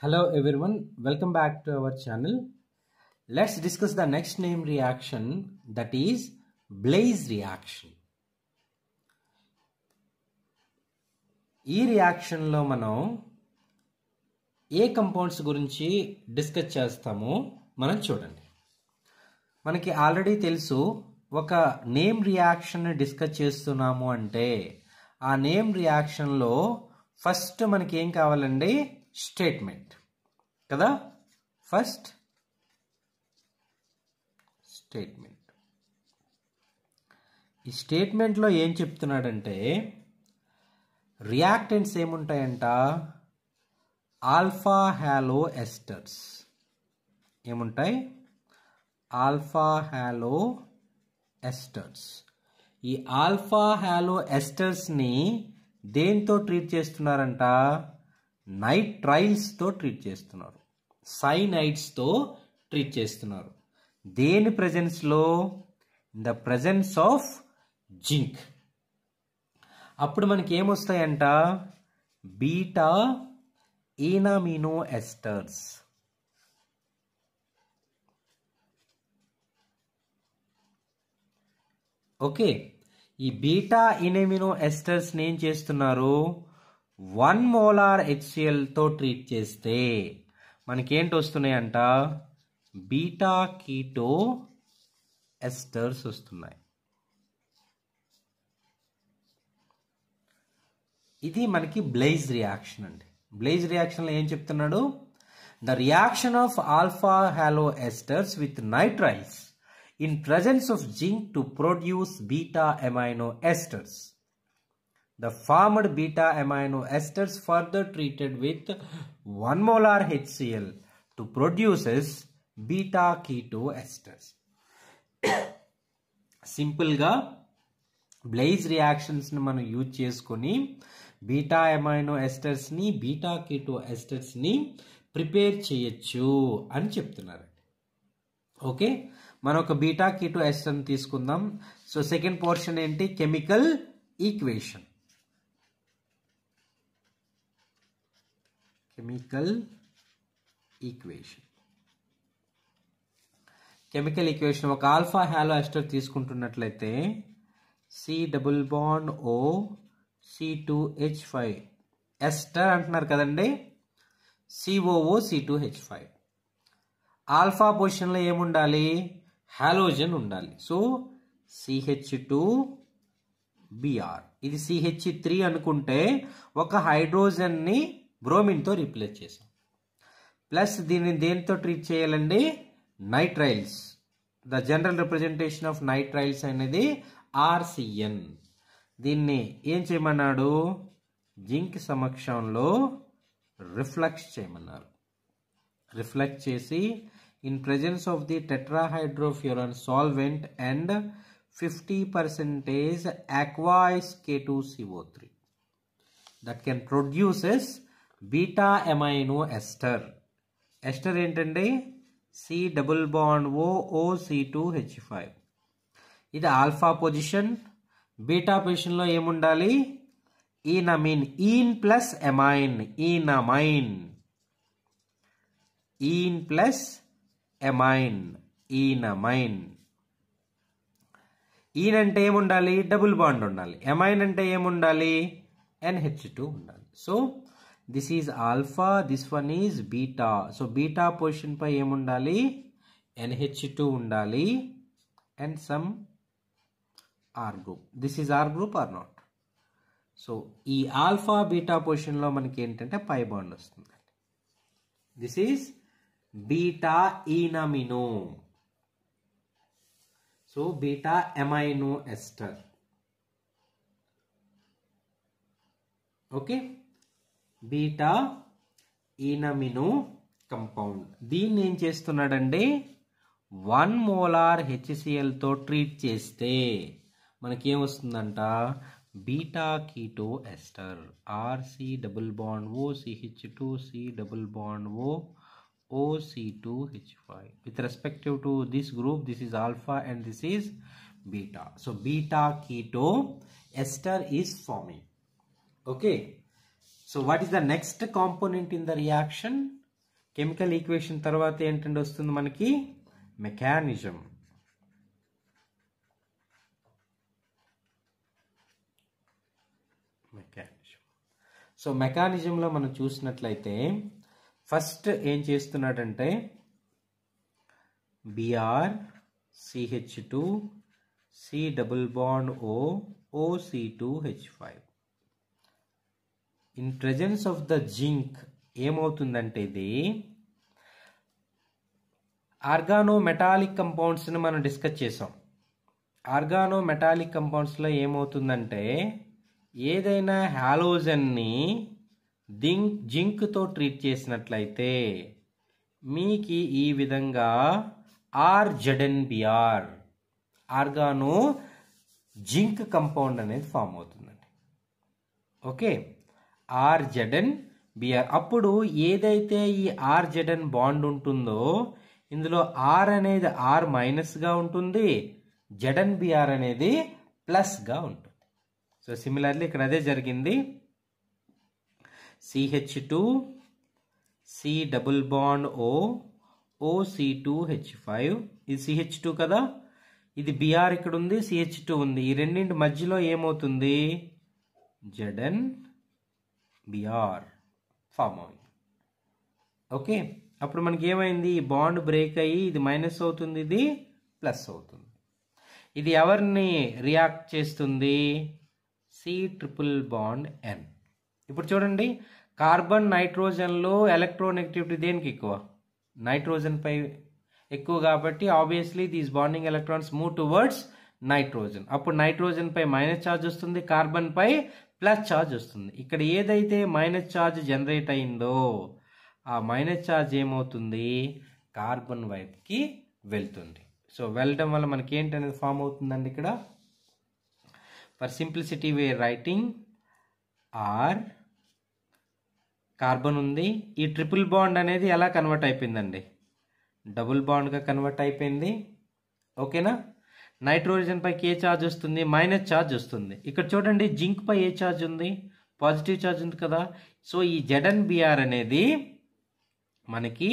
Hello everyone, welcome back to our channel. Let's discuss the next name reaction, that is Blaise reaction. ఈ reaction లో మనం ఏ compounds గురించి discuss చేస్తామో మనం చూడండి. మనకి ఆల్రెడీ తెలుసు, ఒక నేమ్ రియాక్షన్ డిస్కస్ చేస్తున్నాము అంటే ఆ నేమ్ రియాక్షన్ లో ఫస్ట్ మనకి ఏం కావాలండి? స్టేట్మెంట్ కదా. First statement. ఈ స్టేట్మెంట్ లో ఏం చెప్తున్నాడంటే రియాక్టెంట్స్ ఏముంటాయంట? ఆల్ఫా హాలో ఎస్టర్స్ ఏముంటాయి? Alpha hollow esters. ఈ ఆల్ఫా హాలో ఎస్టర్స్ ని దేంతో ట్రీట్ చేస్తున్నారంట? నైట్రైల్స్ తో ట్రీట్ చేస్తున్నారు, సైనైడ్స్ తో ట్రీట్ చేస్తున్నారు. దేని ప్రెజెన్స్ లో? In the presence of zinc. అప్పుడు మనకి ఏమొస్తాయంట? Beta enamino esters. ఓకే, ఈ బీటా ఇనమినో ఎస్టర్స్ ఏం చేస్తున్నారు? 1 మోలార్ HCl తో ట్రీట్ చేస్తే మనకేంటి వస్తున్నాయంట? బీటా కీటో ఎస్టర్స్ వస్తున్నాయి. ఇది మనకి బ్లైజ్ రియాక్షన్ అండి. బ్లైజ్ రియాక్షన్ లో ఏం చెప్తున్నాడు? The reaction of alpha hollow esters with nitriles in presence of zinc to produce beta amino esters. The formed beta amino esters further treated with 1 molar HCl to produces beta keto esters. Simple గా బ్లైజ్ reactions ని మనం use చేసుకొని beta amino esters ని, beta keto esters ని prepare చేయొచ్చు అని చెప్తున్నారు. Okay, మనం ఒక బీటా కీటో ఎస్టర్ ని తీసుకుందాం. సో సెకండ్ పోర్షన్ ఏంటి? Chemical equation. Chemical equation. Chemical equation ఒక ఆల్ఫా హాలో ఎస్టర్ తీసుకుంటున్నట్లయితే C double bond O C2H5 ester అంటున్నారు కదండి. COO C2H5. ఆల్ఫా పొజిషన్ లో ఏముండాలి? హాలోజన్ ఉండాలి. So CH2Br. ఇది CH3 అనుకుంటే ఒక హైడ్రోజన్ ని బ్రోమిన్ తో రీప్లేస్ చేసాం. ప్లస్ దీన్ని దేంతో ట్రీట్ చేయాలండి? Nitriles. The general representation of nitriles అనేది RCN. దీన్ని ఏం చేయమన్నాడు? జింక్ సమక్షంలో రిఫ్లెక్స్ చేయమన్నారు. రిఫ్లెక్ట్ చేసి in presence of the tetrahydrofuran solvent and 50% aqueous K2CO3 that can produces beta amino ester. Ester ఏంటండి? C double bond O C2H5. ఇది alpha position. Beta position లో ఏముండాలి? Enamine. Ene plus amine. Enamine. Ene plus amine. Enamine. Ene అంటే ఏముండాలి? Double bond ఉండాలి. Amine అంటే ఏముండాలి? NH2 ఉండాలి. So this is alpha, this one is beta. So beta position పై ఏముండాలి? NH2 ఉండాలి and some R group. This is R group or not? So ఈ alpha beta position లో మనకి ఏంటంటే పై బాండ్ వస్తుంది. This is beta enamino. So beta amino ester. Okay, beta enamino compound. దీన్ని ఏం చేస్తున్నాడండి? 1 మోలార్ HCl తో ట్రీట్ చేస్తే మనకి ఏమొస్తుందంట? Beta keto ester. RC double bond O CH2 C double bond O C2H5. With respective to this group, this is alpha and this is beta. So beta keto ester is forming. Okay, so what is the next component in the reaction? Chemical equation తర్వాత ఏంటంటే వస్తుంది మనకి mechanism. So మెకానిజంలో మనం చూసినట్లయితే first ఏం చేస్తున్నాడంటే Br CH2 C double bond O OC2H5 in presence of the zinc ఏమవుతుందంటే ఇది ఆర్గానో మెటాలిక్ కంపౌండ్స్ ని మనం డిస్కస్ చేసాం. ఆర్గానో మెటాలిక్ కంపౌండ్స్ లో ఏమవుతుందంటే ఏదైనా హాలోజన్ ని జింక్ తో ట్రీట్ చేసినట్లయితే మీకు ఈ విధంగా RZnBr ఆర్గానో జింక్ కంపౌండ్ అనేది ఫామ్ అవుతుందండి. Okay, RZnBr. అప్పుడు ఏదైతే ఈ RZn బాండ్ ఉంటుందో ఇందులో R అనేది R మైనస్ గా ఉంటుంది, ZnBr అనేది ప్లస్ గా ఉంటుంది. సో సిమిలర్లీ ఇక్కడ అదే జరిగింది. CH2 C double bond O OC2H5 ఇది CH2 కదా, ఇది Br ఇక్కడ ఉంది, CH2 ఉంది. ఈ రెండింటి మధ్యలో ఏమవుతుంది ZnBr ఫామ్ అవుతుంది. ఓకే, అప్పుడు మనకి ఏమైంది ఈ బాండ్ బ్రేక్ అయ్యి ఇది మైనస్ అవుతుంది, ఇది ప్లస్ అవుతుంది. ఇది ఎవరిని రియాక్ట్ చేస్తుంది C ట్రిపుల్ బాండ్ N. ఇప్పుడు చూడండి కార్బన్ నైట్రోజన్లో ఎలక్ట్రోనెగటివిటీ దేనికి ఎక్కువ, నైట్రోజన్ పై ఎక్కువ కాబట్టి obviously these bonding electrons move towards nitrogen. అప్పుడు నైట్రోజన్ పై మైనస్ ఛార్జ్ వస్తుంది, కార్బన్ పై ప్లస్ ఛార్జ్ వస్తుంది. ఇక్కడ ఏదైతే మైనస్ ఛార్జ్ జనరేట్ అయిందో ఆ మైనస్ ఛార్జ్ ఏమవుతుంది కార్బన్ వైపుకి వెళ్తుంది. సో వెళ్ళడం వల్ల మనకి ఏంటనేది ఫామ్ అవుతుందండి. ఇక్కడ for simplicity way writing R carbon ఉంది, ఈ ట్రిపుల్ బాండ్ అనేది ఎలా కన్వర్ట్ అయిపోయిందండి డబుల్ బాండ్గా కన్వర్ట్ అయిపోయింది. ఓకేనా, నైట్రోజన్ పైకి ఏ ఛార్జ్ వస్తుంది మైనస్ ఛార్జ్ వస్తుంది. ఇక్కడ చూడండి జింక్ పై ఏ ఛార్జ్ ఉంది పాజిటివ్ ఛార్జ్ ఉంది కదా. సో ఈ ZnBr అనేది మనకి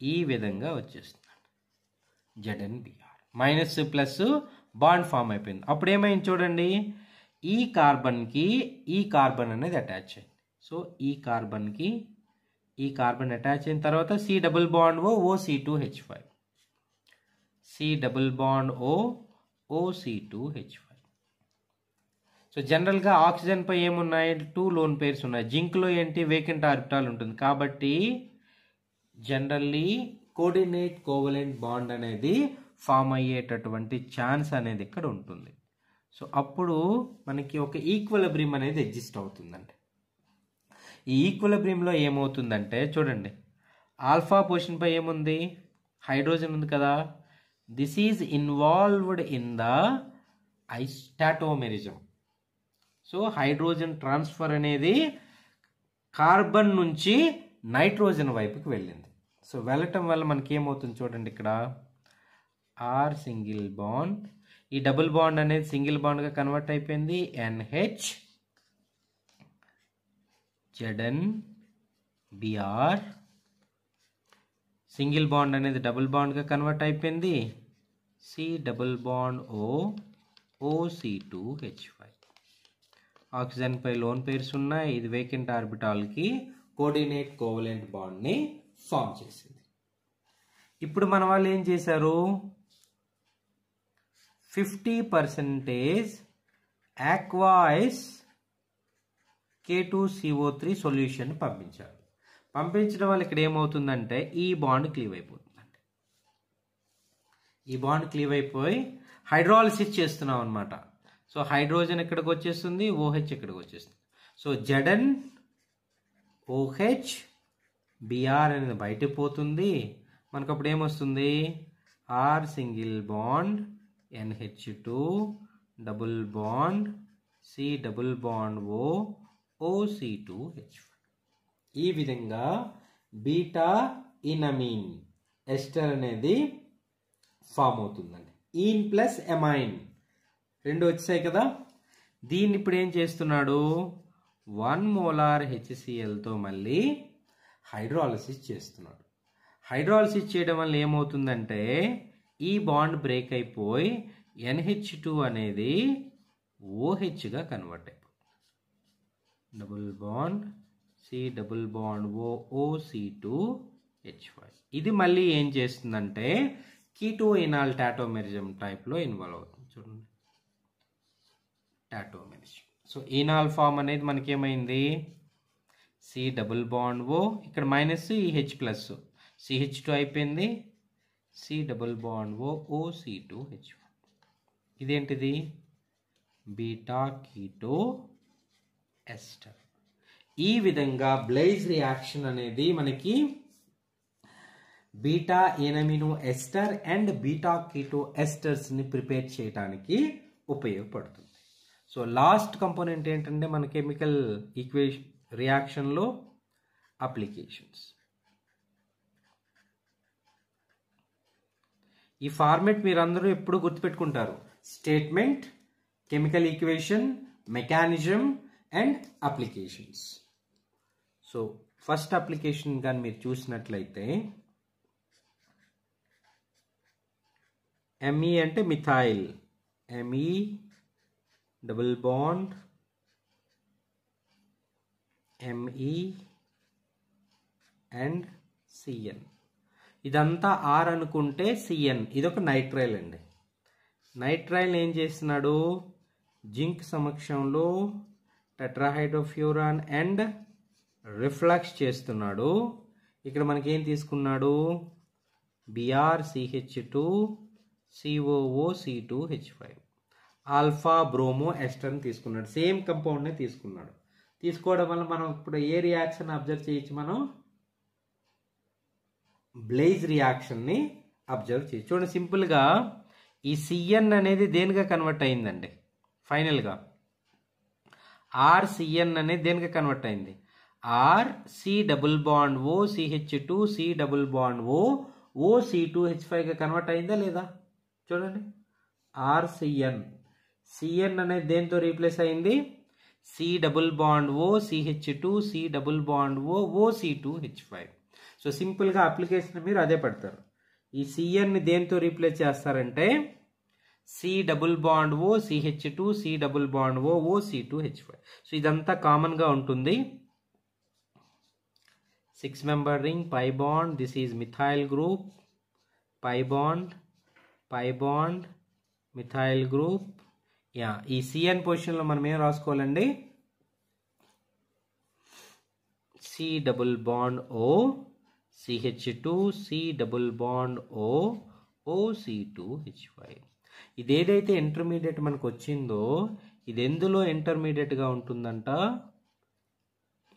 ఈ విధంగా వచ్చేస్తుంది. ZnBr minus plus bond form అయిపోయింది. అప్పుడు ఏమైంది చూడండి ఈ కార్బన్కి ఈ కార్బన్ అనేది అటాచ్ అయింది. సో ఈ కార్బన్కి ఈ కార్బన్ అటాచ్ అయిన తర్వాత C double bond O OC2H5 C double bond O OC2H5. So జనరల్గా ఆక్సిజన్ పై ఏమున్నాయి 2 లోన్ పేర్స్ ఉన్నాయి, జింక్లో ఏంటి వేకెంట్ ఆర్బిటాల్ ఉంటుంది. కాబట్టి జనరల్లీ కోఆర్డినేట్ కోవలెంట్ బాండ్ అనేది ఫామ్ అయ్యేటటువంటి ఛాన్స్ అనేది ఇక్కడ ఉంటుంది. సో అప్పుడు మనకి ఒక ఈక్విలిబ్రియం అనేది ఎగ్జిస్ట్ అవుతుందండి. ఈ ఈక్విలిబ్రియంలో ఏమవుతుందంటే చూడండి ఆల్ఫా పొజిషన్ పై ఏముంది హైడ్రోజన్ ఉంది కదా, this is involved in the tautomerism. So hydrogen transfer అనేది కార్బన్ నుంచి నైట్రోజన్ వైపుకి వెళ్ళింది. సో వెళ్ళటం వల్ల మనకి ఏమవుతుంది చూడండి ఇక్కడ R సింగిల్ బాండ్, ఈ డబుల్ బాండ్ అనేది సింగిల్ బాండ్గా కన్వర్ట్ అయిపోయింది NH ZnBr, సింగిల్ బాండ్ అనేది డబుల్ బాండ్గా కన్వర్ట్ అయిపోయింది C double bond O OC2H5. Oxygen పై లోన్ పేర్స్ ఉన్నాయి, ఇది వేకెంట్ ఆర్బిటాల్కి కోఆర్డినేట్ కోవలెంట్ బాండ్ని ఫామ్ చేసింది. ఇప్పుడు మన వాళ్ళు ఏం చేశారు 50% aqueous K2CO3 సొల్యూషన్ పంపించారు. పంపించడం వల్ల ఇక్కడ ఏమవుతుందంటే ఈ బాండ్ క్లీవ్ అయిపోతుందండి. ఈ బాండ్ క్లీవ్ అయిపోయి హైడ్రాలిసిస్ చేస్తున్నాం అనమాట. సో హైడ్రోజన్ ఇక్కడికి వచ్చేస్తుంది, OH ఇక్కడికి వచ్చేస్తుంది. సో ZnOH Br అనేది బయటకు పోతుంది. మనకు అప్పుడు ఏమొస్తుంది R single bond NH2 double bond C double bond O OC2H5. ఈ విధంగా బీటా ఇనమీన్ ఎస్టర్ అనేది ఫామ్ అవుతుందండి. ఈన్ ప్లస్ ఎమైన్ రెండు వచ్చాయి కదా. దీన్ని ఇప్పుడు ఏం చేస్తున్నాడు 1 మోలార్ HCl తో మళ్ళీ హైడ్రాలసిస్ చేస్తున్నాడు. హైడ్రాలసిస్ చేయడం వల్ల ఏమవుతుందంటే ఈ బాండ్ బ్రేక్ అయిపోయి NH2 అనేది OHగా కన్వర్ట్ అయిపోతుంది. Double bond C double bond OC2H5. ఇది మళ్ళీ ఏం చేస్తుందంటే కీటోయినాల్ టాటోమెరిజం టైప్లో ఇన్వాల్వ్ అవుతుంది. చూడండి, టాటోమెరిజం. సో ఈనాల్ ఫామ్ అనేది మనకి ఏమైంది, C డబుల్ బాండ్ O, ఇక్కడ మైనస్ ఈ H ప్లస్ CH2 అయిపోయింది, C డబుల్ బాండ్ OC2H1. ఇదేంటిది, బీటా కీటో ఎస్టర్. ఈ విధంగా బ్లైజ్ రియాక్షన్ అనేది మనకి beta enamino ester and beta keto ఎస్టర్స్ని ప్రిపేర్ చేయడానికి ఉపయోగపడుతుంది. సో లాస్ట్ కంపోనెంట్ ఏంటంటే మన కెమికల్ ఈక్వేషన్ రియాక్షన్లో అప్లికేషన్స్. ఈ ఫార్మెట్ మీరందరూ ఎప్పుడు గుర్తుపెట్టుకుంటారు, statement, chemical equation, mechanism and applications. So first application కానీ మీరు చూసినట్లయితే ME అంటే methyl, ME double bond ME and CN. ఇదంతా R అనుకుంటే CN, ఇదొక నైట్రైల్ అండి. నైట్రైల్ ఏం చేస్తున్నాడు, జింక్ సమక్షంలో టెట్రాహైడ్రోఫ్యూరాన్ అండ్ రిఫ్లక్స్ చేస్తున్నాడు. ఇక్కడ మనకి ఏం తీసుకున్నాడు, BrCH2 COOC2H5 ఆల్ఫా బ్రోమో ఎస్టర్ని తీసుకున్నాడు. సేమ్ కంపౌండ్నే తీసుకున్నాడు. తీసుకోవడం వల్ల మనం ఇప్పుడు ఏ రియాక్షన్ అబ్జర్వ్ చేయొచ్చు, మనం బ్లేజ్ రియాక్షన్ని అబ్జర్వ్ చేయొచ్చు. చూడండి, సింపుల్గా ఈ CN అనేది దేనిగా కన్వర్ట్ అయిందండి, ఫైనల్గా RCN అనేది దేనిగా కన్వర్ట్ అయింది, RC double bond OCH2 C double bond OC2H5గా కన్వర్ట్ అయిందా లేదా, చూడండి. RCN, CN అనేది దేంతో రీప్లేస్ అయింది, C double bond OCH2 C double bond OC2H5. So సింపుల్గా అప్లికేషన్ మీరు అదే పడతారు. ఈ CNని దేంతో రీప్లేస్ చేస్తారంటే C double bond OCH2 C double bond OC2H5. So ఇదంతా కామన్గా ఉంటుంది. 6 member ring, pi bond, this is methyl group, pi bond, methyl group. ఈ CN పొజిషన్లో మనం ఏం రాసుకోవాలండి, C double bond O CH2 C double bond O OC2H5. ఇదేదైతే intermediate మనకు వచ్చిందో ఇది ఎందులో ఇంటర్మీడియట్గా ఉంటుందంట,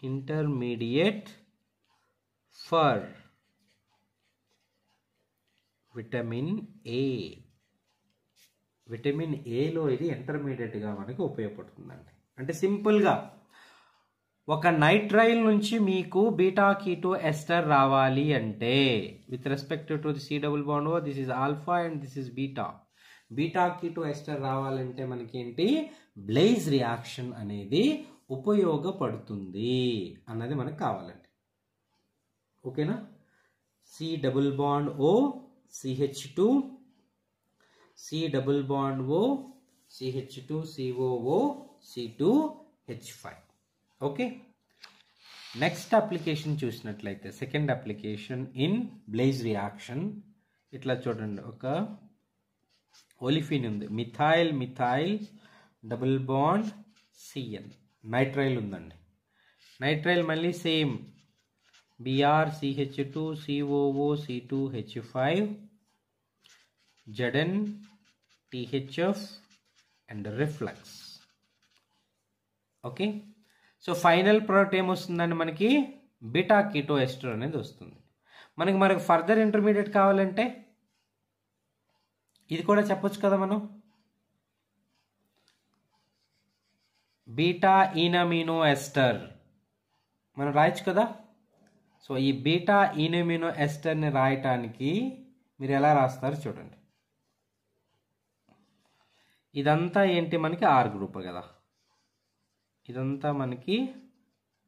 intermediate for vitamin A. Vitamin ఏలో ఇది ఇంటర్మీడియట్గా మనకి ఉపయోగపడుతుందండి. అంటే సింపుల్గా ఒక నైట్రైల్ నుంచి మీకు బీటా కీటో ఎస్టర్ రావాలి అంటే with respect to the C double bond O, this is alpha and this is beta. Beta keto ester రావాలంటే మనకేంటి, బ్లేజ్ రియాక్షన్ అనేది ఉపయోగపడుతుంది అన్నది మనకు కావాలండి. ఓకేనా, C double bond O CH2 C double bond O CH2 COO C2H5. Okay, next application చూసినట్లయితే second application in Blaise reaction. ఇట్లా చూడండి, ఒక ఒలిఫిన్ ఉంది, methyl double bond CN, nitrile ఉందండి. నైట్రైల్ మళ్ళీ same BrCH2 COO C2H5 Zn THF and reflux. Okay, so final product ఏమొస్తుందండి, మనకి beta keto ester అనేది వస్తుంది. మనకి ఫర్దర్ ఇంటర్మీడియట్ కావాలంటే ఇది కూడా చెప్పొచ్చు కదా, మనం బీటా ఈనమినో ఎస్టర్ మనం రాయొచ్చు కదా. సో ఈ బీటా ఈనమినో ఎస్టర్ని రాయటానికి మీరు ఎలా రాస్తారు చూడండి. ఇదంతా ఏంటి, మనకి ఆర్ గ్రూప్ కదా, ఇదంతా మనకి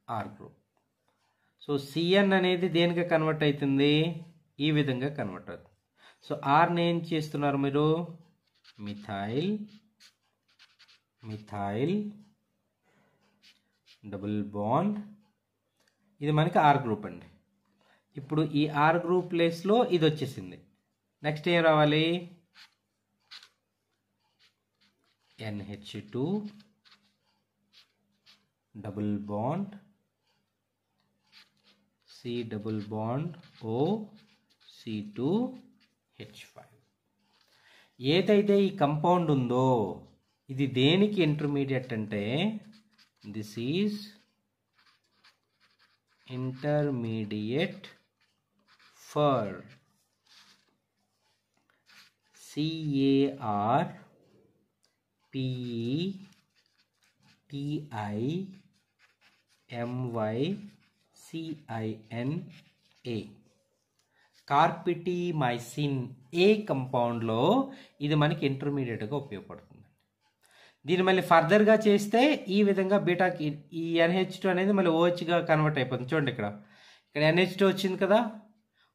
ఆర్ గ్రూప్. సో సిఎన్ అనేది దేనికి కన్వర్ట్ అవుతుంది, ఈ విధంగా కన్వర్ట్ అవుతుంది. సో ఆర్ని ఏం చేస్తున్నారు మీరు, మిథైల్ మిథైల్ డబుల్ బాండ్, ఇది మనకి ఆర్ గ్రూప్ అండి. ఇప్పుడు ఈ ఆర్ గ్రూప్ ప్లేస్లో ఇది వచ్చేసింది. నెక్స్ట్ ఏం రావాలి, NH2 double bond C double bond O C2H5. ఏదైతే ఈ కంపౌండ్ ఉందో ఇది దేనికి ఇంటర్మీడియట్ అంటే, this is intermediate for CAR PE TI MY CINA. కార్పిటిమైసిన్ ఏ కంపౌండ్లో ఇది మనకి ఇంటర్మీడియట్గా ఉపయోగపడుతుంది. దీన్ని మళ్ళీ ఫర్దర్గా చేస్తే ఈ విధంగా బీటాకి ఈ NH2 అనేది మళ్ళీ OHగా కన్వర్ట్ అయిపోతుంది. చూడండి ఇక్కడ NH2 వచ్చింది కదా,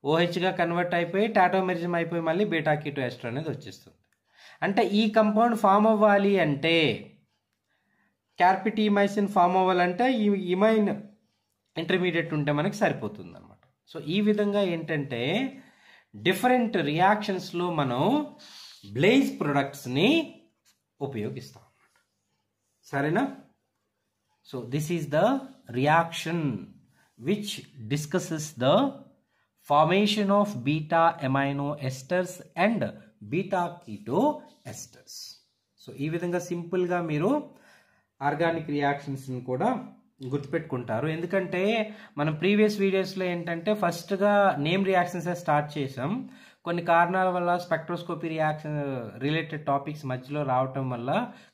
OHగా కన్వర్ట్ అయిపోయి టాటోమెరిజం అయిపోయి మళ్ళీ బీటా కీటో ఎస్టర్ అనేది వచ్చేస్తుంది. అంటే ఈ కంపౌండ్ ఫామ్ అవ్వాలి అంటే, కార్పిటిమైసిన్ ఫామ్ అవ్వాలంటే ఈ ఇమైన్ ఇంటర్మీడియట్ ఉంటే మనకి సరిపోతుంది అనమాట. సో ఈ విధంగా ఏంటంటే డిఫరెంట్ రియాక్షన్స్లో మనం బ్లేజ్ ప్రొడక్ట్స్ని ఉపయోగిస్తాం అన్నమాట. సరేనా? So this is the reaction which discusses the formation of beta amino esters and beta keto esters. So ఈ విధంగా సింపుల్గా మీరు ఆర్గానిక్ రియాక్షన్స్ని కూడా గుర్తుపెట్టుకుంటారు. ఎందుకంటే మనం ప్రీవియస్ వీడియోస్లో ఏంటంటే ఫస్ట్గా నేమ్ రియాక్షన్స్ స్టార్ట్ చేసాం. కొన్ని కారణాల వల్ల స్పెక్ట్రోస్కోపీ రియాక్షన్ రిలేటెడ్ టాపిక్స్ మధ్యలో రావటం వల్ల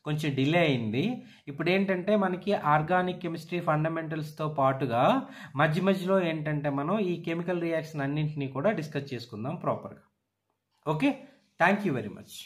కొంచెం డిలే అయింది. ఇప్పుడు ఏంటంటే మనకి ఆర్గానిక్ కెమిస్ట్రీ ఫండమెంటల్స్తో పాటుగా మధ్య మధ్యలో ఏంటంటే మనం ఈ కెమికల్ రియాక్షన్ అన్నింటినీ కూడా డిస్కస్ చేసుకుందాం ప్రాపర్గా. Okay, thank you very much.